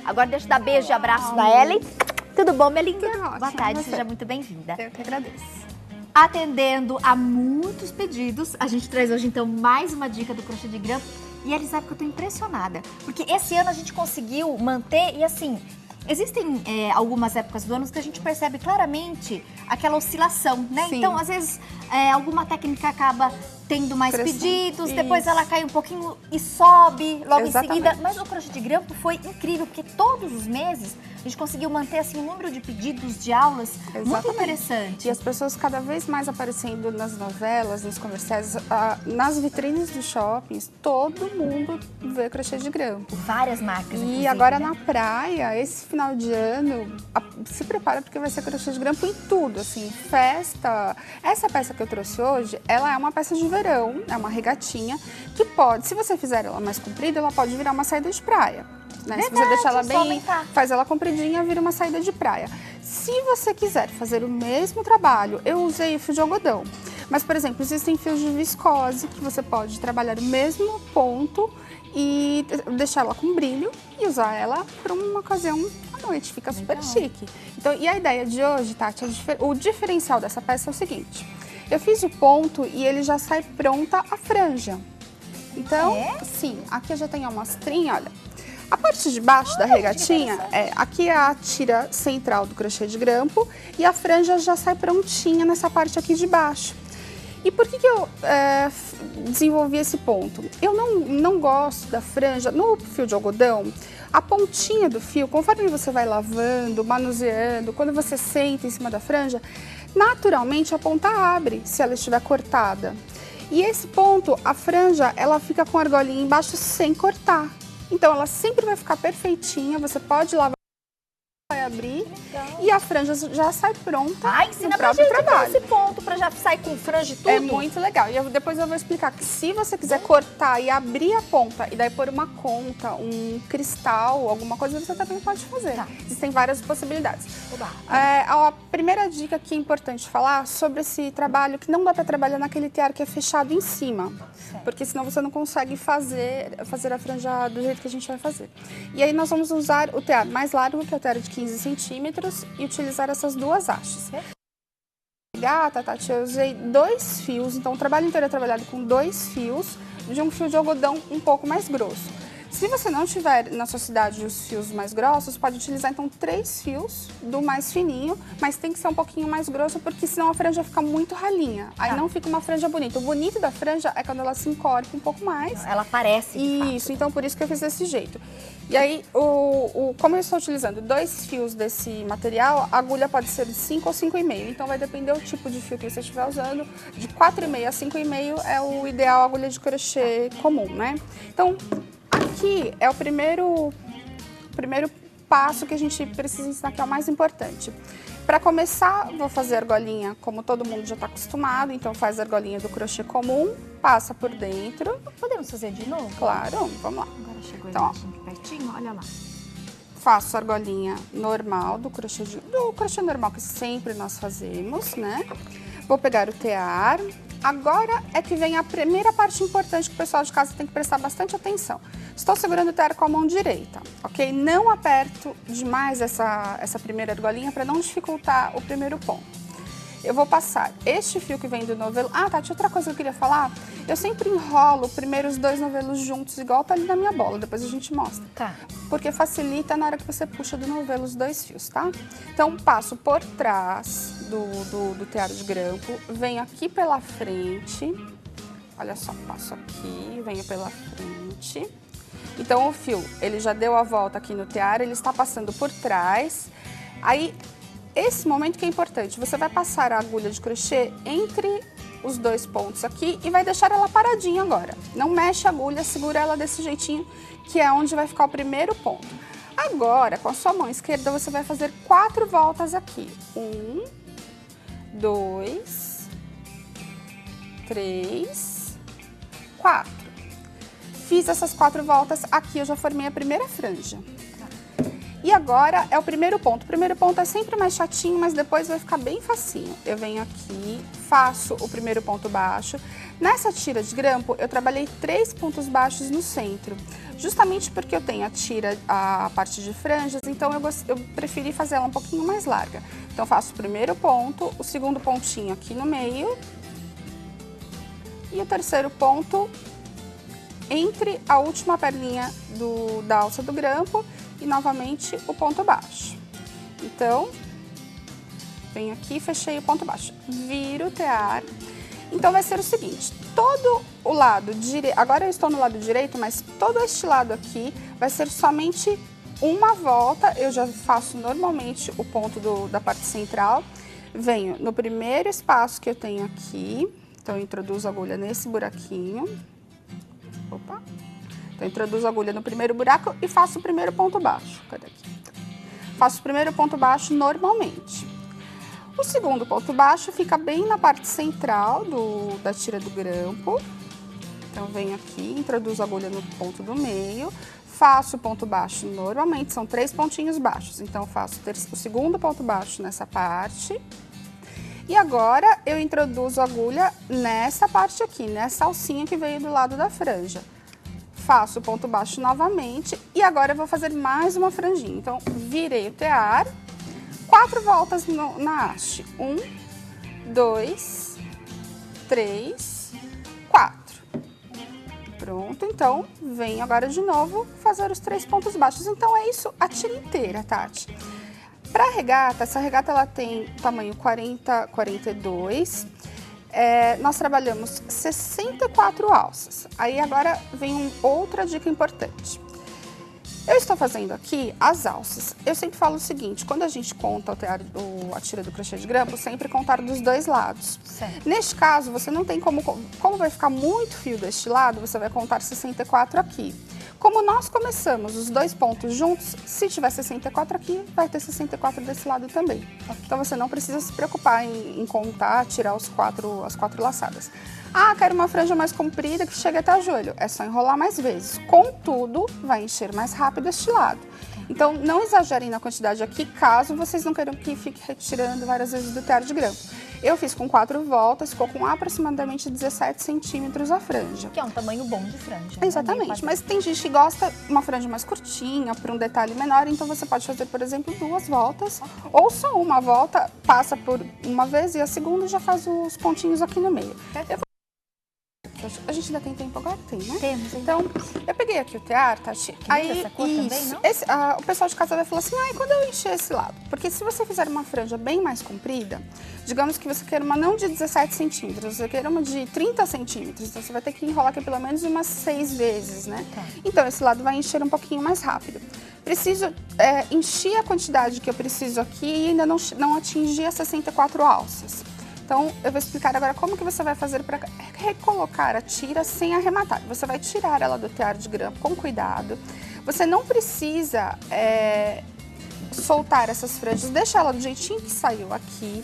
Agora deixa eu dar beijo e abraço na Ellen. Tudo bom, minha linda? Tudo ótimo, Boa tarde, você? seja muito bem-vinda. Eu que agradeço. Atendendo a muitos pedidos, a gente traz hoje então mais uma dica do crochê de grampo. E eles sabem que eu tô impressionada, porque esse ano a gente conseguiu manter e assim, existem algumas épocas do ano que a gente percebe claramente aquela oscilação, né? Sim. Então, às vezes, alguma técnica acaba tendo mais Crescendo. pedidos, depois Isso. ela cai um pouquinho e sobe logo em Exatamente. seguida. Mas o crochê de grampo foi incrível, porque todos os meses a gente conseguiu manter assim, o número de pedidos de aulas muito Exatamente. interessante. E as pessoas cada vez mais aparecendo nas novelas, nos comerciais, nas vitrines dos shoppings, todo mundo vê crochê de grampo. Várias marcas, E inclusive, agora né? na praia, esse final de ano, se prepara porque vai ser crochê de grampo em tudo, assim, festa. Essa peça que eu trouxe hoje, ela é uma peça de verão, é uma regatinha, que pode, se você fizer ela mais comprida, ela pode virar uma saída de praia. Né? Se você Verdade, deixar ela só bem, aumentar. faz ela compridinha, vira uma saída de praia. Se você quiser fazer o mesmo trabalho, eu usei fio de algodão. Mas, por exemplo, existem fios de viscose que você pode trabalhar o mesmo ponto e deixar ela com brilho e usar ela para uma ocasião à noite. Fica super Legal. chique. Então, e a ideia de hoje, Tati, o diferencial dessa peça é o seguinte. Eu fiz o ponto e ele já sai pronta a franja. Então, sim, aqui eu já tenho a amostrinha, olha. A parte de baixo da regatinha, aqui é a tira central do crochê de grampo e a franja já sai prontinha nessa parte aqui de baixo. E por que eu desenvolvi esse ponto? Eu não gosto da franja, no fio de algodão, a pontinha do fio, conforme você vai lavando, manuseando, quando você senta em cima da franja, naturalmente a ponta abre, se ela estiver cortada. E esse ponto, a franja, ela fica com a argolinha embaixo sem cortar. Então, ela sempre vai ficar perfeitinha, você pode lavar, vai abrir e a franja já sai pronta Ensina no pra próprio gente então trabalho. esse ponto pra já sair com franja e tudo. É muito legal. E depois eu vou explicar que se você quiser cortar e abrir a ponta e daí pôr uma conta, um cristal, alguma coisa, você também pode fazer. Tá. Existem várias possibilidades. Oba. A primeira dica que é importante falar sobre esse trabalho, que não dá para trabalhar naquele tear que é fechado em cima. Certo. Porque senão você não consegue fazer a franja do jeito que a gente vai fazer. E aí nós vamos usar o tear mais largo, que é o tear de 15 centímetros, e utilizar essas duas hastes. Gata, Tati, eu usei 2 fios, então o trabalho inteiro é trabalhado com 2 fios de um fio de algodão um pouco mais grosso. Se você não tiver na sua cidade os fios mais grossos, pode utilizar então 3 fios do mais fininho, mas tem que ser um pouquinho mais grosso, porque senão a franja fica muito ralinha. Aí não fica uma franja bonita. O bonito da franja é quando ela se encorpa um pouco mais. Ela aparece de fato. Isso, então por isso que eu fiz desse jeito. E aí, como eu estou utilizando 2 fios desse material, a agulha pode ser de 5 ou 5,5. Então vai depender do tipo de fio que você estiver usando. De 4,5 a 5,5 é o ideal agulha de crochê comum, né? Então, aqui é o primeiro passo que a gente precisa ensinar, que é o mais importante. Para começar, vou fazer a argolinha como todo mundo já está acostumado, então faz a argolinha do crochê comum, passa por dentro. Podemos fazer de novo? Claro, vamos lá. Agora chegou Então, ó, aqui pertinho, olha lá. faço a argolinha normal do crochê normal que sempre nós fazemos, né? Vou pegar o tear. Agora é que vem a primeira parte importante que o pessoal de casa tem que prestar bastante atenção. Estou segurando o tear com a mão direita, ok? Não aperto demais essa primeira argolinha para não dificultar o primeiro ponto. Eu vou passar este fio que vem do novelo. Ah, Tati, outra coisa que eu queria falar. Eu sempre enrolo primeiro os 2 novelos juntos, igual tá ali na minha bola. Depois a gente mostra. Tá. Porque facilita na hora que você puxa do novelo os 2 fios, tá? Então, passo por trás do tear de grampo. Venho aqui pela frente. Olha só, passo aqui, venho pela frente. Então, o fio, ele já deu a volta aqui no tear, ele está passando por trás. Aí, esse momento que é importante, você vai passar a agulha de crochê entre os 2 pontos aqui e vai deixar ela paradinha agora. Não mexe a agulha, segura ela desse jeitinho, que é onde vai ficar o primeiro ponto. Agora, com a sua mão esquerda, você vai fazer 4 voltas aqui. 1, 2, 3, 4. Fiz essas 4 voltas, aqui eu já formei a primeira franja. E agora é o primeiro ponto. O primeiro ponto é sempre mais chatinho, mas depois vai ficar bem facinho. Eu venho aqui, faço o primeiro ponto baixo. Nessa tira de grampo, eu trabalhei 3 pontos baixos no centro, Justamente porque eu tenho a parte de franjas, então eu preferi fazer ela um pouquinho mais larga. Então, faço o primeiro ponto, o segundo pontinho aqui no meio e o terceiro ponto entre a última perninha da alça do grampo e novamente o ponto baixo. Então, venho aqui, fechei o ponto baixo, viro o tear. Então, vai ser o seguinte, todo o lado direito, agora eu estou no lado direito, mas todo este lado aqui vai ser somente uma volta. Eu já faço normalmente o ponto da parte central, venho no primeiro espaço que eu tenho aqui, então eu introduzo a agulha nesse buraquinho, opa, então eu introduzo a agulha no primeiro buraco e faço o primeiro ponto baixo, cadê aqui? Faço o primeiro ponto baixo normalmente. O segundo ponto baixo fica bem na parte central da tira do grampo. Então, venho aqui, introduzo a agulha no ponto do meio, faço o ponto baixo normalmente, são 3 pontinhos baixos. Então, faço o segundo ponto baixo nessa parte. E agora, eu introduzo a agulha nessa parte aqui, nessa alcinha que veio do lado da franja. Faço o ponto baixo novamente e agora eu vou fazer mais uma franjinha. Então, virei o tear. 4 voltas na haste. 1, 2, 3, 4. Pronto, então, venho agora de novo fazer os 3 pontos baixos. Então, é isso a tira inteira, Tati. Para regata, essa regata ela tem tamanho 40, 42. Nós trabalhamos 64 alças. Aí agora vem outra dica importante. Eu estou fazendo aqui as alças. Eu sempre falo o seguinte, quando a gente conta a tira do crochê de grampo, sempre contar dos dois lados. Certo. Neste caso, você não tem como vai ficar muito fio deste lado, você vai contar 64 aqui. Como nós começamos os 2 pontos juntos, se tiver 64 aqui, vai ter 64 desse lado também. Okay. Então, você não precisa se preocupar em contar, tirar as 4 laçadas. Ah, quero uma franja mais comprida que chegue até o joelho. É só enrolar mais vezes. Contudo, vai encher mais rápido este lado. Então, não exagerem na quantidade aqui, caso vocês não queiram que fique retirando várias vezes do tear de grampo. Eu fiz com 4 voltas, ficou com aproximadamente 17 centímetros a franja. Que é um tamanho bom de franja. Exatamente, mas tem gente que gosta uma franja mais curtinha, para um detalhe menor, então você pode fazer, por exemplo, 2 voltas, ou só uma volta, passa por uma vez e a segunda já faz os pontinhos aqui no meio. A gente ainda tem tempo agora? Tem, né? Temos. Então, eu peguei aqui o tear, Tati. Aí, essa cor também, não? O pessoal de casa vai falar assim, quando eu encher esse lado? Porque se você fizer uma franja bem mais comprida, digamos que você quer uma não de 17 centímetros, você quer uma de 30 centímetros, então você vai ter que enrolar aqui pelo menos umas 6 vezes, né? Tá. Então, esse lado vai encher um pouquinho mais rápido. Preciso encher a quantidade que eu preciso aqui e ainda não atingir as 64 alças. Então, eu vou explicar agora como que você vai fazer para recolocar a tira sem arrematar. Você vai tirar ela do tear de grampo com cuidado. Você não precisa soltar essas franjas, deixa ela do jeitinho que saiu aqui.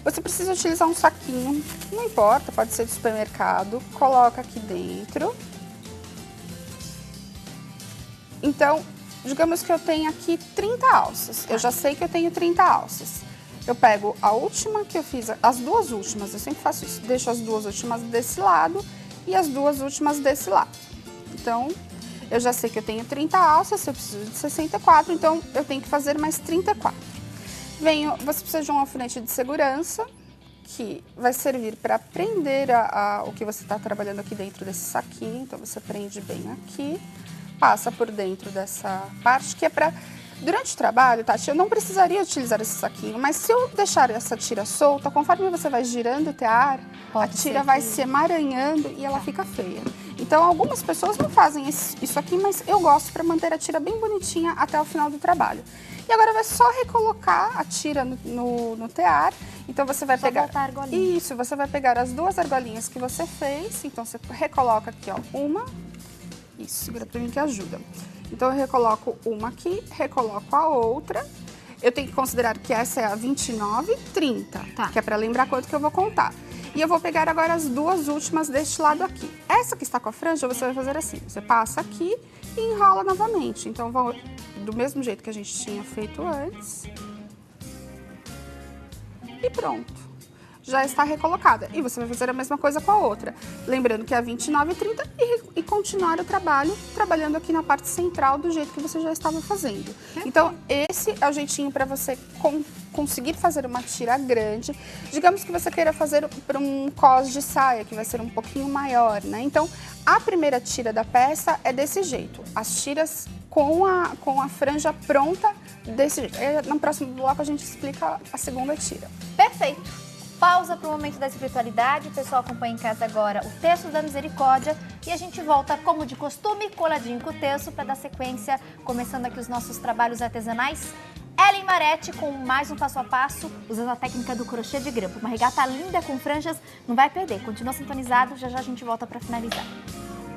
Você precisa utilizar um saquinho, não importa, pode ser do supermercado. Coloca aqui dentro. Então, digamos que eu tenho aqui 30 alças. Eu já sei que eu tenho 30 alças. Eu pego a última que eu fiz, as 2 últimas, eu sempre faço isso. Deixo as 2 últimas desse lado e as 2 últimas desse lado. Então, eu já sei que eu tenho 30 alças, eu preciso de 64, então eu tenho que fazer mais 34. Você precisa de um alfinete de segurança, que vai servir para prender o que você está trabalhando aqui dentro desse saquinho. Então, você prende bem aqui, passa por dentro dessa parte, que é para... Durante o trabalho, Tati, eu não precisaria utilizar esse saquinho, mas se eu deixar essa tira solta, conforme você vai girando o tear, a tira vai se emaranhando e ela fica feia. Então, algumas pessoas não fazem isso aqui, mas eu gosto para manter a tira bem bonitinha até o final do trabalho. E agora vai só recolocar a tira no tear. Então, você vai pegar... Voltar a argolinha. Isso, você vai pegar as 2 argolinhas que você fez. Então, você recoloca aqui, ó, uma. Isso, segura para mim que ajuda. Então, eu recoloco uma aqui, recoloco a outra. Eu tenho que considerar que essa é a 29,30, tá, que é para lembrar quanto que eu vou contar. E eu vou pegar agora as 2 últimas deste lado aqui. Essa que está com a franja, você vai fazer assim. Você passa aqui e enrola novamente. Então, vou do mesmo jeito que a gente tinha feito antes. E pronto. já está recolocada. E você vai fazer a mesma coisa com a outra. Lembrando que é 29,30 e continuar o trabalho, trabalhando aqui na parte central do jeito que você já estava fazendo. Então, esse é o jeitinho para você conseguir fazer uma tira grande. Digamos que você queira fazer para um cos de saia, que vai ser um pouquinho maior, né? Então, a primeira tira da peça é desse jeito. As tiras com a franja pronta desse jeito. No próximo bloco a gente explica a segunda tira. Perfeito. Pausa para o momento da espiritualidade. O pessoal acompanha em casa agora o Terço da Misericórdia e a gente volta, como de costume, coladinho com o terço para dar sequência, começando aqui os nossos trabalhos artesanais. Ellen Maretti com mais um passo a passo, usando a técnica do crochê de grampo. Uma regata linda com franjas, não vai perder. Continua sintonizado, já já a gente volta para finalizar.